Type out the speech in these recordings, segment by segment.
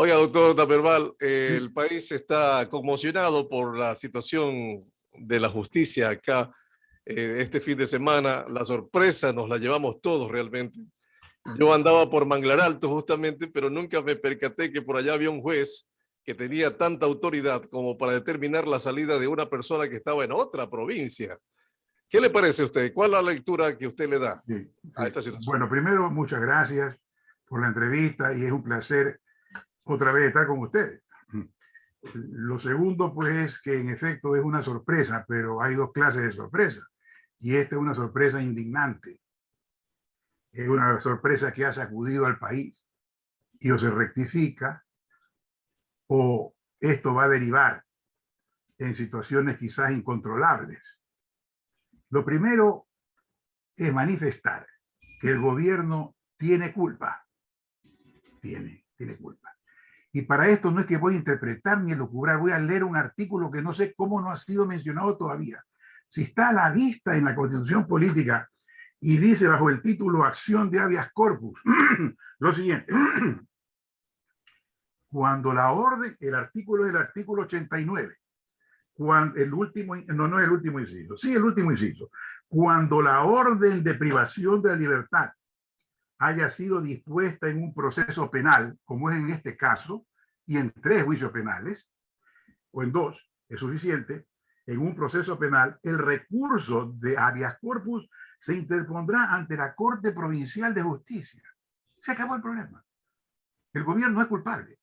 Oiga, doctor Taperval, Sí, el país está conmocionado por la situación de la justicia acá. Este fin de semana, la sorpresa nos la llevamos todos realmente. Yo andaba por Manglar Alto justamente, pero nunca me percaté que por allá había un juez que tenía tanta autoridad como para determinar la salida de una persona que estaba en otra provincia. ¿Qué le parece a usted? ¿Cuál es la lectura que usted le da sí, a sí. esta situación? Bueno, primero, muchas gracias por la entrevista y es un placer otra vez estar con ustedes. Lo segundo, pues, es que en efecto es una sorpresa, pero hay dos clases de sorpresa. Y esta es una sorpresa indignante. Es una sorpresa que ha sacudido al país. Y o se rectifica o esto va a derivar en situaciones quizás incontrolables. Lo primero es manifestar que el gobierno tiene culpa. Tiene culpa. Y para esto no es que voy a interpretar ni elucubrar, voy a leer un artículo que no sé cómo no ha sido mencionado todavía. Si está a la vista en la Constitución Política y dice bajo el título Acción de Habeas Corpus, lo siguiente, cuando la orden, el artículo es el artículo 89, cuando el último, no es el último inciso, sí el último inciso, cuando la orden de privación de la libertad haya sido dispuesta en un proceso penal, como es en este caso, y en 3 juicios penales, o en 2, es suficiente, en un proceso penal, el recurso de habeas corpus se interpondrá ante la Corte Provincial de Justicia. Se acabó el problema. El gobierno no es culpable.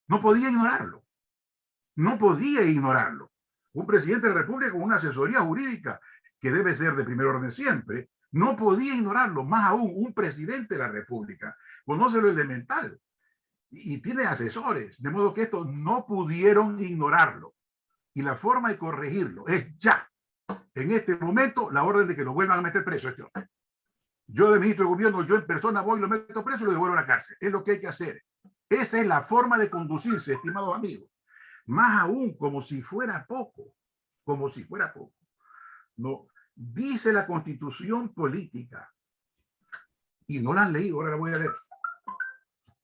No podía ignorarlo. No podía ignorarlo. Un presidente de la República con una asesoría jurídica que debe ser de primer orden siempre, no podía ignorarlo. Más aún, un presidente de la República conoce lo elemental y tiene asesores, de modo que esto no pudieron ignorarlo. Y la forma de corregirlo es ya, en este momento, la orden de que lo vuelvan a meter preso a este hombre. Yo de ministro de gobierno, yo en persona voy, lo meto preso y lo devuelvo a la cárcel. Es lo que hay que hacer. Esa es la forma de conducirse, estimados amigos. Más aún, como si fuera poco, como si fuera poco. No, dice la Constitución política, y no la han leído, ahora la voy a leer.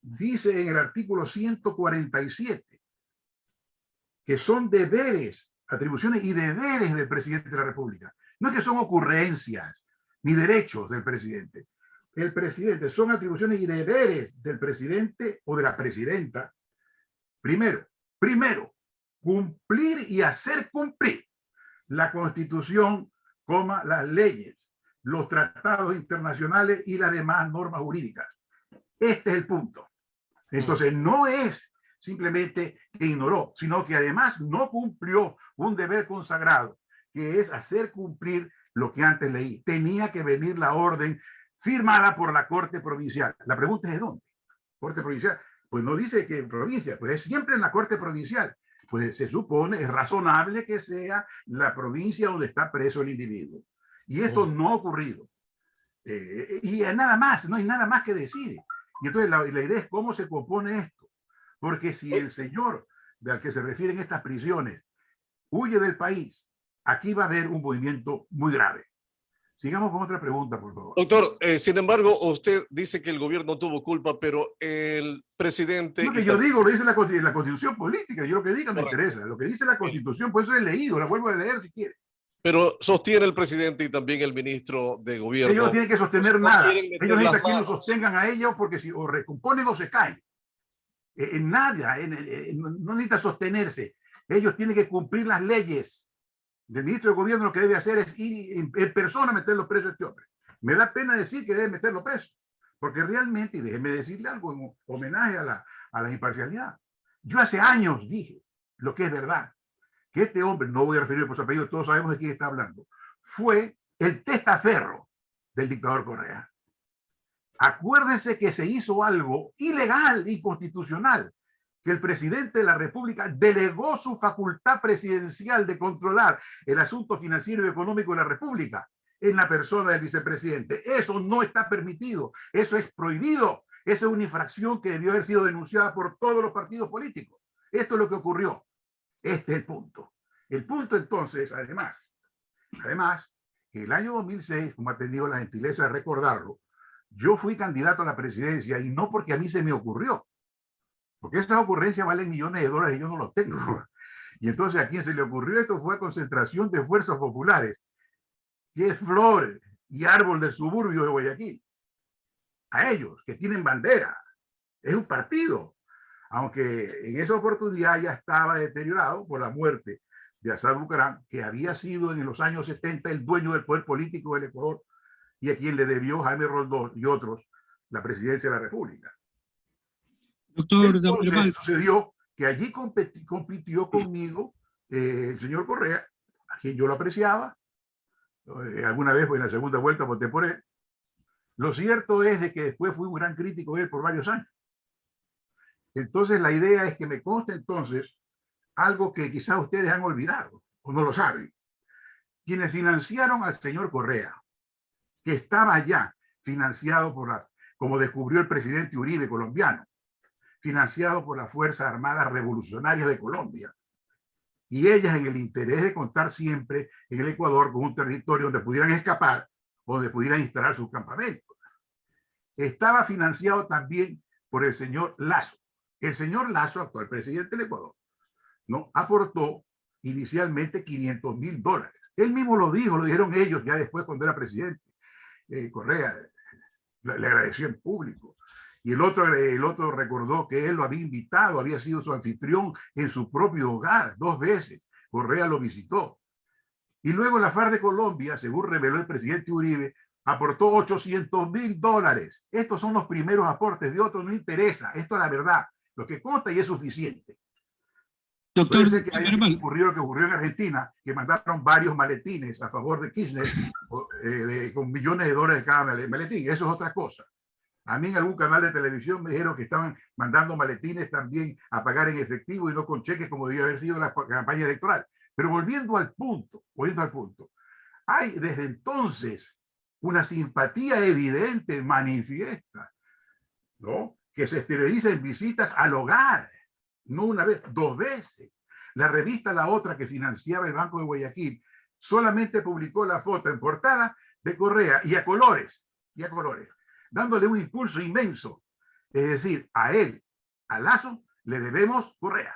Dice en el artículo 147 que son deberes, atribuciones y deberes del presidente de la República. No es que son ocurrencias ni derechos del presidente. El presidente son atribuciones y deberes del presidente o de la presidenta. Primero, cumplir y hacer cumplir la Constitución, las leyes, los tratados internacionales y las demás normas jurídicas. Este es el punto. Entonces, no es simplemente que ignoró, sino que además no cumplió un deber consagrado, que es hacer cumplir lo que antes leí. Tenía que venir la orden firmada por la Corte Provincial. La pregunta es ¿de dónde? Corte Provincial. Pues no dice que en provincia, pues es siempre en la Corte Provincial. Pues se supone, es razonable que sea la provincia donde está preso el individuo. Y esto no ha ocurrido. Y nada más, no hay nada más que decir. Y entonces la idea es cómo se compone esto. Porque si el señor al que se refieren estas prisiones huye del país, aquí va a haber un movimiento muy grave. Sigamos con otra pregunta, por favor. Doctor, sin embargo, usted dice que el gobierno tuvo culpa, pero el presidente... Lo que yo digo lo dice la Constitución política, yo lo que diga me Correcto. interesa. Lo que dice la Constitución, por eso he leído, la vuelvo a leer si quiere. Pero sostiene el presidente y también el ministro de Ellos no gobierno. tienen que sostener No nada. quieren Ellos meter las necesitan que los manos. sostengan a ellos porque si o recomponen o se caen. En nada, no necesita sostenerse. Ellos tienen que cumplir las leyes. El ministro de gobierno lo que debe hacer es ir en persona a meterlo preso a este hombre. Me da pena decir que debe meterlo preso, porque realmente, y déjeme decirle algo en homenaje a la imparcialidad, yo hace años dije lo que es verdad, que este hombre, no voy a referirme por su apellido, todos sabemos de quién está hablando, fue el testaferro del dictador Correa. Acuérdense que se hizo algo ilegal, inconstitucional, que el presidente de la República delegó su facultad presidencial de controlar el asunto financiero y económico de la República en la persona del vicepresidente. Eso no está permitido, eso es prohibido, esa es una infracción que debió haber sido denunciada por todos los partidos políticos. Esto es lo que ocurrió. Este es el punto. El punto entonces, además, el año 2006, como ha tenido la gentileza de recordarlo, yo fui candidato a la presidencia y no porque a mí se me ocurrió, porque esas ocurrencias valen millones de dólares y yo no los tengo. Y entonces a quien se le ocurrió esto fue a Concentración de Fuerzas Populares, que es flor y árbol del suburbio de Guayaquil. A ellos, que tienen bandera. Es un partido. Aunque en esa oportunidad ya estaba deteriorado por la muerte de Assad Bucaram, que había sido en los años 70 el dueño del poder político del Ecuador y a quien le debió Jaime Roldós y otros la presidencia de la República. Doctor Entonces sucedió que allí compitió conmigo el señor Correa, a quien yo lo apreciaba. Alguna vez en la segunda vuelta voté por él. Lo cierto es de que después fui un gran crítico de él por varios años. Entonces la idea es que me conste entonces algo que quizás ustedes han olvidado o no lo saben. Quienes financiaron al señor Correa, que estaba ya financiado como descubrió el presidente Uribe colombiano, financiado por las Fuerzas Armadas Revolucionarias de Colombia, y ellas en el interés de contar siempre en el Ecuador con un territorio donde pudieran escapar, donde pudieran instalar sus campamentos. Estaba financiado también por el señor Lasso. El señor Lasso, actual presidente del Ecuador, ¿no? Aportó inicialmente $500,000. Él mismo lo dijo, lo dijeron ellos ya después cuando era presidente. Correa le agradeció en público. Y el otro recordó que él lo había invitado, había sido su anfitrión en su propio hogar 2 veces. Correa lo visitó. Y luego la FARC de Colombia, según reveló el presidente Uribe, aportó $800,000. Estos son los primeros aportes, de otros no interesa. Esto es la verdad. Lo que consta y es suficiente. Doctor, puede ser que haya ocurrido lo que ocurrió en Argentina, que mandaron varios maletines a favor de Kirchner con millones de dólares cada maletín. Eso es otra cosa. A mí en algún canal de televisión me dijeron que estaban mandando maletines también a pagar en efectivo y no con cheques como debía haber sido la campaña electoral. Pero volviendo al punto, hay desde entonces una simpatía evidente, manifiesta, ¿no? Que se exterioriza en visitas al hogar, no una vez, 2 veces. La revista La Otra, que financiaba el Banco de Guayaquil, solamente publicó la foto en portada de Correa y a colores, dándole un impulso inmenso. Es decir, a él, a Lasso, le debemos Correa.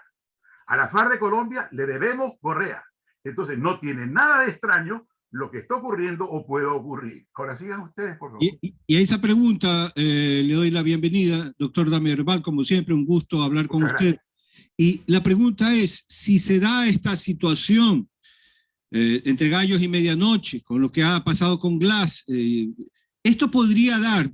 A la FARC de Colombia le debemos Correa. Entonces, no tiene nada de extraño lo que está ocurriendo o puede ocurrir. Ahora sigan ustedes, por favor. Y a esa pregunta le doy la bienvenida, doctor Damerval, como siempre, un gusto hablar con usted. Y la pregunta es, si se da esta situación entre gallos y medianoche, con lo que ha pasado con Glass, esto podría dar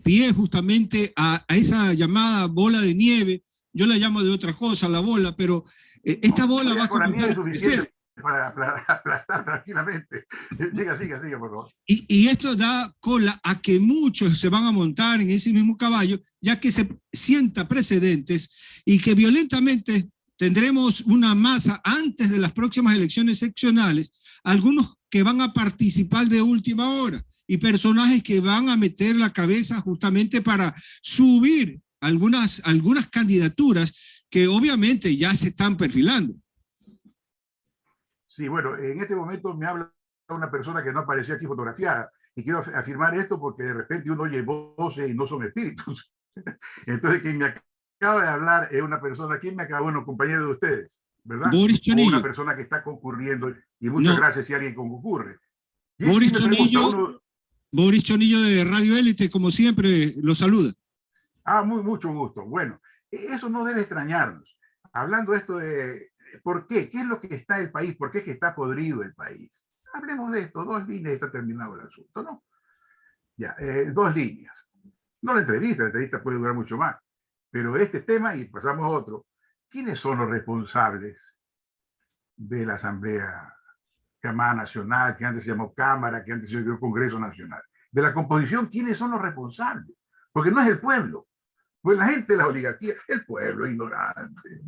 pie justamente a esa llamada bola de nieve. Yo la llamo de otra cosa, la bola, pero esta bola va a comenzar a crecer. Para aplastar tranquilamente. Siga, por favor. Y esto da cola a que muchos se van a montar en ese mismo caballo, ya que se sienta precedentes y que violentamente tendremos una masa antes de las próximas elecciones seccionales, algunos que van a participar de última hora y personajes que van a meter la cabeza justamente para subir algunas candidaturas que obviamente ya se están perfilando. Sí, bueno, en este momento me habla una persona que no apareció aquí fotografiada y quiero afirmar esto porque de repente uno oye voces y no son espíritus. Entonces, quien me acaba de hablar es una persona, ¿quién me acaba? Bueno, compañero de ustedes, ¿verdad? Boris Chonillo. O una persona que está concurriendo y muchas gracias si alguien concurre. Boris Chonillo de Radio Élite, como siempre, lo saluda. Mucho gusto. Bueno, eso no debe extrañarnos. Hablando esto de ¿por qué? ¿Qué es lo que está el país? ¿Por qué es que está podrido el país? Hablemos de esto, 2 líneas y está terminado el asunto, ¿no? Ya, 2 líneas. No la entrevista puede durar mucho más. Pero este tema, y pasamos a otro, ¿quiénes son los responsables de la Asamblea llamada Nacional, que antes se llamó Cámara, que antes se llamó Congreso Nacional? De la composición, ¿quiénes son los responsables? Porque no es el pueblo. Pues la gente de la oligarquía, el pueblo ignorante.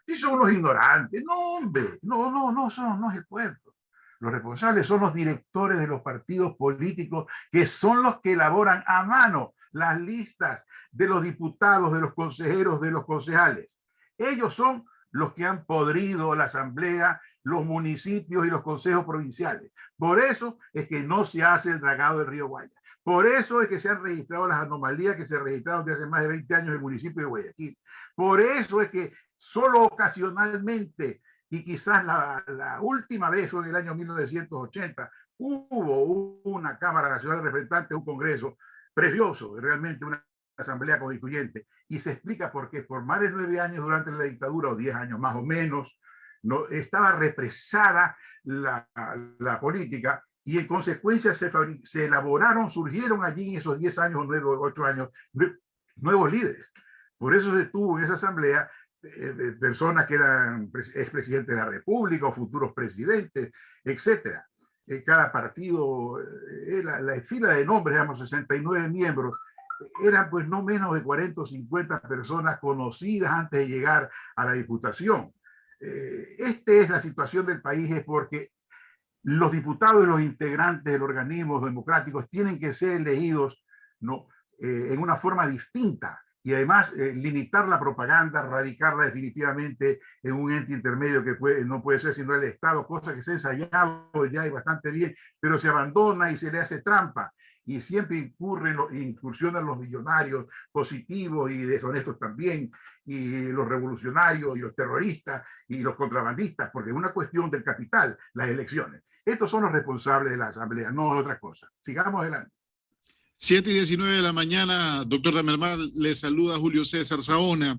Si son los ignorantes, no, hombre, no es el pueblo. Los responsables son los directores de los partidos políticos, que son los que elaboran a mano las listas de los diputados, de los consejeros, de los concejales. Ellos son los que han podrido la asamblea, los municipios y los consejos provinciales. Por eso es que no se hace el dragado del río Guaya. Por eso es que se han registrado las anomalías que se registraron desde hace más de 20 años en el municipio de Guayaquil. Por eso es que solo ocasionalmente, y quizás la última vez fue en el año 1980, hubo una Cámara Nacional de Representantes, un Congreso precioso, realmente una asamblea constituyente, y se explica por qué por más de 9 años durante la dictadura, o 10 años más o menos, no estaba represada la política, y en consecuencia se elaboraron, surgieron allí en esos 10 años o 9 o 8 años nuevos líderes. Por eso se estuvo en esa asamblea personas que eran expresidentes de la República o futuros presidentes, etcétera. Cada partido, la fila de nombres, digamos 69 miembros, eran pues no menos de 40 o 50 personas conocidas antes de llegar a la diputación. Esta es la situación del país, es porque los diputados y los integrantes de los organismos democráticos tienen que ser elegidos, ¿no? En una forma distinta, y además limitar la propaganda, radicarla definitivamente en un ente intermedio que no puede ser sino el Estado, cosa que se ha ensayado ya y bastante bien, pero se abandona y se le hace trampa, y siempre incursionan los millonarios positivos y deshonestos también, y los revolucionarios y los terroristas y los contrabandistas, porque es una cuestión del capital, las elecciones. Estos son los responsables de la Asamblea, no otra cosa. Sigamos adelante. 7:19 de la mañana, doctor Damermal, le saluda Julio César Saona.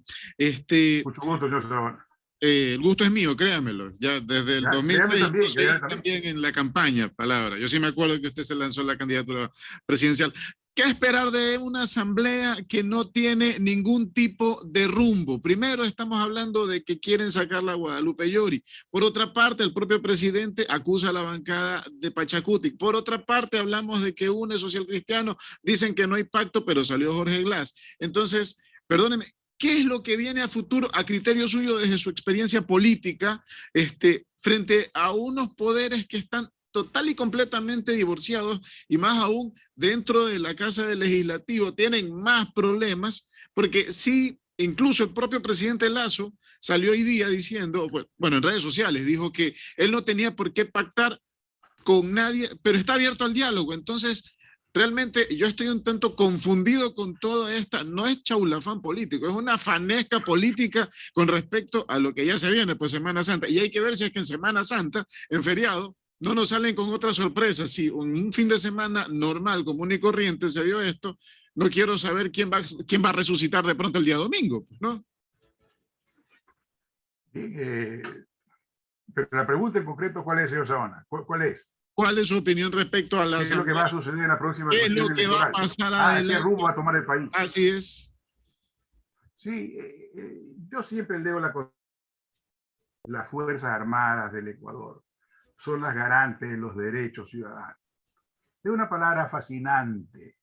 Mucho gusto, señor Saona. El gusto es mío, créanmelo. Ya desde el 2006 también en la campaña, palabra. Yo sí me acuerdo que usted se lanzó a la candidatura presidencial. ¿Qué esperar de una asamblea que no tiene ningún tipo de rumbo? Primero, estamos hablando de que quieren sacar a Guadalupe Llori. Por otra parte, el propio presidente acusa a la bancada de Pachacuti. Por otra parte, hablamos de que UNE Social Cristiano dicen que no hay pacto, pero salió Jorge Glass. Entonces, perdóneme, ¿qué es lo que viene a futuro, a criterio suyo, desde su experiencia política, frente a unos poderes que están total y completamente divorciados, y más aún dentro de la Casa del Legislativo tienen más problemas? Porque sí, incluso el propio presidente Lasso salió hoy día diciendo, bueno, en redes sociales, dijo que él no tenía por qué pactar con nadie, pero está abierto al diálogo. Entonces, realmente yo estoy un tanto confundido con toda esta, no es chaulafán político, es una fanesca política con respecto a lo que ya se viene, pues Semana Santa. Y hay que ver si es que en Semana Santa, en feriado, no nos salen con otra sorpresa. Si un fin de semana normal, común y corriente se dio esto, no quiero saber quién va a resucitar de pronto el día domingo, ¿no? Pero la pregunta en concreto, ¿cuál es, señor Saona? ¿Cuál es? ¿Cuál es su opinión respecto a la... ¿Qué es lo que va a suceder en la próxima elección? ¿Qué es lo que va a pasar adelante? ¿Qué rumbo va a tomar el país? Así es. Sí, yo siempre leo las Fuerzas Armadas del Ecuador. Son las garantes de los derechos ciudadanos. Es una palabra fascinante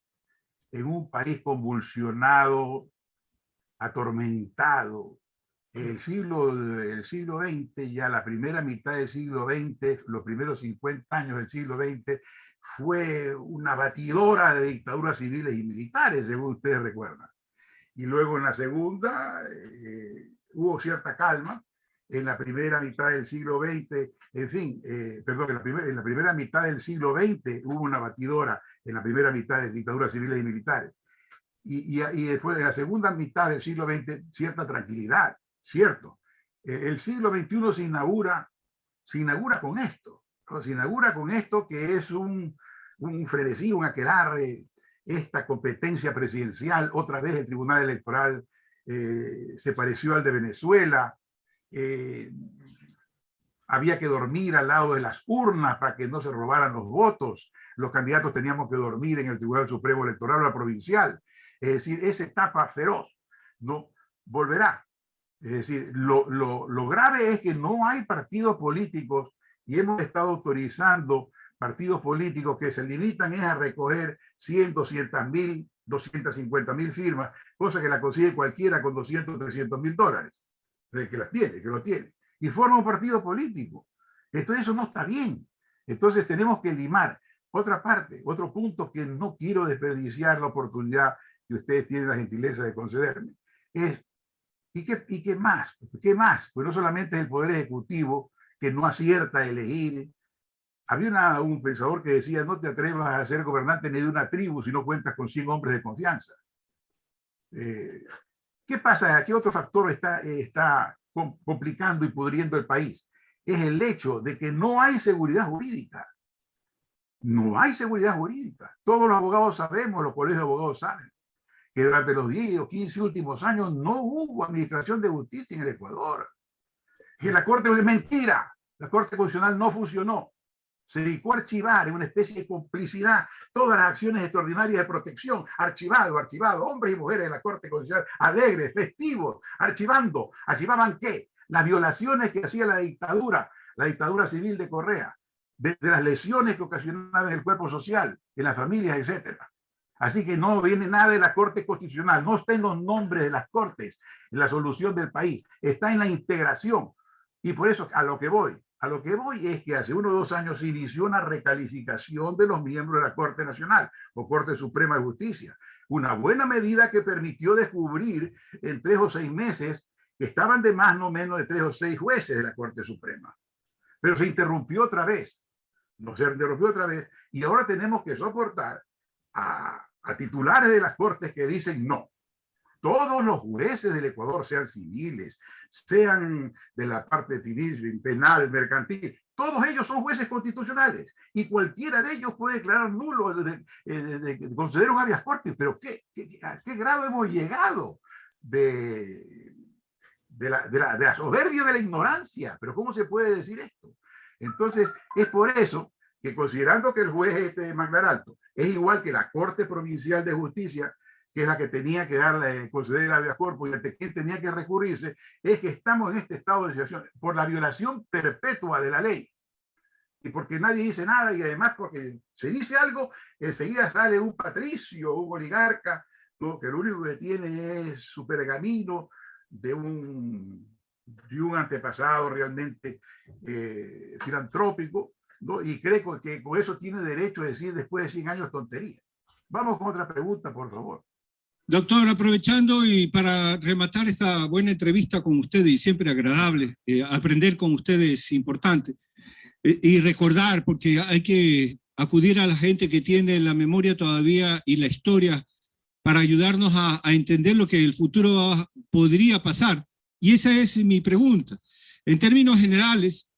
en un país convulsionado, atormentado. El siglo XX, ya la primera mitad del siglo XX, los primeros 50 años del siglo XX, fue una batidora de dictaduras civiles y militares, según ustedes recuerdan. Y luego en la segunda hubo cierta calma. En la primera mitad del siglo XX, en fin, perdón, en la primera mitad del siglo XX hubo una batidora en la primera mitad de dictaduras civiles y militares. Y después, en la segunda mitad del siglo XX, cierta tranquilidad, cierto. El siglo XXI se inaugura con esto, ¿no? Se inaugura con esto que es un frenesí, un aquelarre, esta competencia presidencial. Otra vez el Tribunal Electoral se pareció al de Venezuela. Había que dormir al lado de las urnas para que no se robaran los votos. Los candidatos teníamos que dormir en el Tribunal Supremo Electoral o la provincial. Es decir, esa etapa feroz no volverá. Es decir, lo grave es que no hay partidos políticos, y hemos estado autorizando partidos políticos que se limitan a recoger 100, 200.000, 250.000 firmas, cosa que la consigue cualquiera con 200, 300.000 dólares. Que las tiene, que lo tiene, y forma un partido político. Entonces eso no está bien. Entonces tenemos que limar. Otra parte, otro punto que no quiero desperdiciar la oportunidad que ustedes tienen la gentileza de concederme, es, ¿y qué más? ¿Qué más? Pues no solamente es el Poder Ejecutivo que no acierta a elegir Había un pensador que decía, no te atrevas a ser gobernante ni de una tribu si no cuentas con 100 hombres de confianza. ¿Qué pasa? ¿Qué otro factor está complicando y pudriendo el país? Es el hecho de que no hay seguridad jurídica. No hay seguridad jurídica. Todos los abogados sabemos, los colegios de abogados saben, que durante los 10 o 15 últimos años no hubo administración de justicia en el Ecuador. Que la Corte es mentira. La Corte Constitucional no funcionó. Se dedicó a archivar en una especie de complicidad todas las acciones extraordinarias de protección. Archivado, hombres y mujeres de la Corte Constitucional, alegres, festivos, archivando. ¿Archivaban qué? Las violaciones que hacía la dictadura civil de Correa, de las lesiones que ocasionaba en el cuerpo social, en las familias, etc. Así que no viene nada de la Corte Constitucional, no está en los nombres de las cortes, en la solución del país, está en la integración. Y por eso a lo que voy es que hace 1 o 2 años se inició una recalificación de los miembros de la Corte Nacional o Corte Suprema de Justicia. Una buena medida que permitió descubrir en 3 o 6 meses que estaban de más no menos de 3 o 6 jueces de la Corte Suprema. Pero se interrumpió otra vez. Y ahora tenemos que soportar a titulares de las cortes que dicen no. Todos los jueces del Ecuador, sean civiles, sean de la parte civil, penal, mercantil, todos ellos son jueces constitucionales y cualquiera de ellos puede declarar nulo, de conceder un habeas corpus. Pero ¿a qué grado hemos llegado de la soberbia, de la ignorancia? ¿Pero cómo se puede decir esto? Entonces, es por eso que, considerando que el juez Manglar Alto es igual que la Corte Provincial de Justicia, que es la que tenía que conceder el habeas corpus y ante quien tenía que recurrirse, es que estamos en este estado de situación por la violación perpetua de la ley. Y porque nadie dice nada, y además porque se dice algo, enseguida sale un patricio, un oligarca, ¿no?, que lo único que tiene es su pergamino de un antepasado realmente filantrópico, ¿no? Y cree que con eso tiene derecho a decir después de 100 años tonterías. Vamos con otra pregunta, por favor. Doctor, aprovechando y para rematar esta buena entrevista con usted, y siempre agradable, aprender con ustedes es importante, y recordar, porque hay que acudir a la gente que tiene la memoria todavía y la historia para ayudarnos a entender lo que el futuro podría pasar. Y esa es mi pregunta. En términos generales,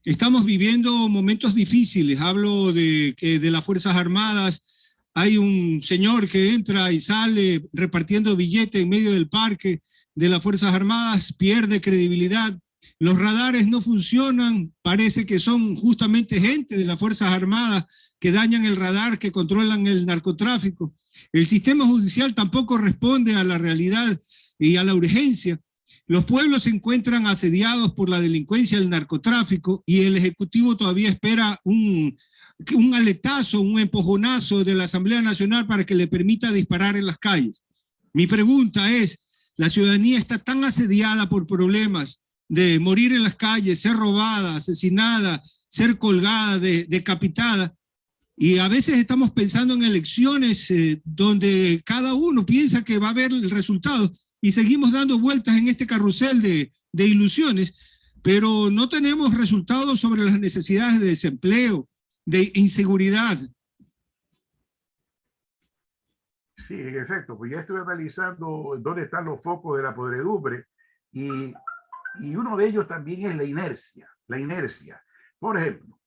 estamos viviendo momentos difíciles. Hablo de que de las Fuerzas Armadas hay un señor que entra y sale repartiendo billetes en medio del parque de las Fuerzas Armadas, pierde credibilidad. Los radares no funcionan, parece que son justamente gente de las Fuerzas Armadas que dañan el radar, que controlan el narcotráfico. El sistema judicial tampoco responde a la realidad y a la urgencia. Los pueblos se encuentran asediados por la delincuencia y el narcotráfico y el Ejecutivo todavía espera un aletazo, un empujonazo de la Asamblea Nacional para que le permita disparar en las calles. Mi pregunta es, la ciudadanía está tan asediada por problemas de morir en las calles, ser robada, asesinada, ser colgada, decapitada, y a veces estamos pensando en elecciones donde cada uno piensa que va a haber el resultado y seguimos dando vueltas en este carrusel de ilusiones, pero no tenemos resultados sobre las necesidades de desempleo, de inseguridad. Sí, en efecto, pues ya estuve analizando dónde están los focos de la podredumbre y uno de ellos también es la inercia. La inercia. Por ejemplo,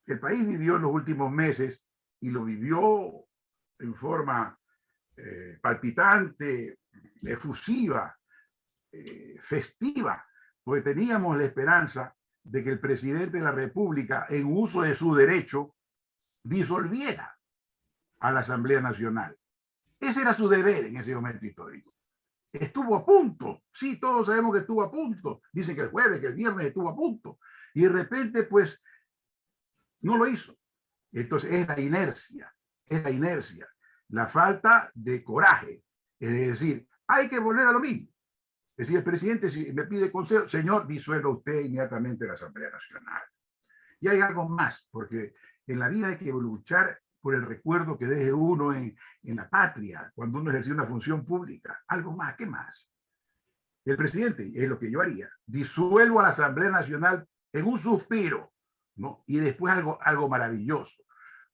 el país vivió en los últimos meses y lo vivió en forma palpitante, efusiva, festiva, porque teníamos la esperanza de que el presidente de la República, en uso de su derecho, disolviera a la Asamblea Nacional. Ese era su deber en ese momento histórico. Estuvo a punto, sí, todos sabemos que estuvo a punto. Dicen que el jueves, que el viernes estuvo a punto. Y de repente, pues, no lo hizo. Entonces, es la inercia, la falta de coraje. Es decir, hay que volver a lo mismo. Es decir, el presidente, si me pide consejo, señor, disuelva usted inmediatamente la Asamblea Nacional. Y hay algo más, porque en la vida hay que luchar por el recuerdo que deje uno en la patria, cuando uno ejerce una función pública. Algo más, ¿qué más? El presidente, es lo que yo haría, disuelvo a la Asamblea Nacional en un suspiro, ¿no? Y después algo maravilloso.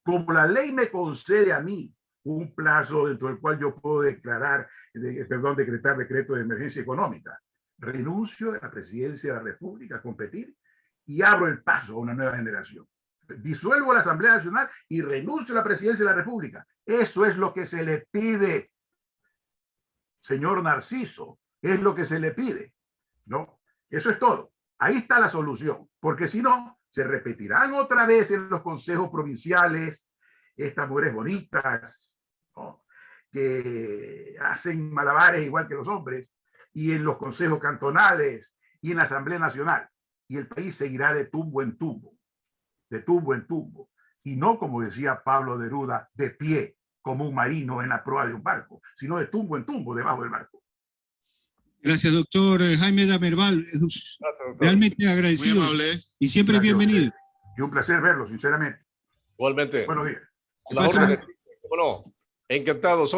Como la ley me concede a mí un plazo dentro del cual yo puedo decretar decreto de emergencia económica, renuncio a la presidencia de la República a competir y abro el paso a una nueva generación. Disuelvo la Asamblea Nacional y renuncio a la presidencia de la República. Eso es lo que se le pide, señor Narciso, es lo que se le pide, ¿no? Eso es todo. Ahí está la solución, porque si no, se repetirán otra vez en los consejos provinciales estas mujeres bonitas, ¿no?, que hacen malabares igual que los hombres, y en los consejos cantonales y en la Asamblea Nacional. Y el país seguirá de tumbo en tumbo, de tumbo en tumbo. Y no, como decía Pablo Neruda, de pie, como un marino en la proa de un barco, sino de tumbo en tumbo debajo del barco. Gracias, doctor Jaime Damerval. Realmente agradecido. Muy amable. Y siempre Gracias, bienvenido. Y un placer verlo, sinceramente. Igualmente. Buenos días. Bueno, encantado. Son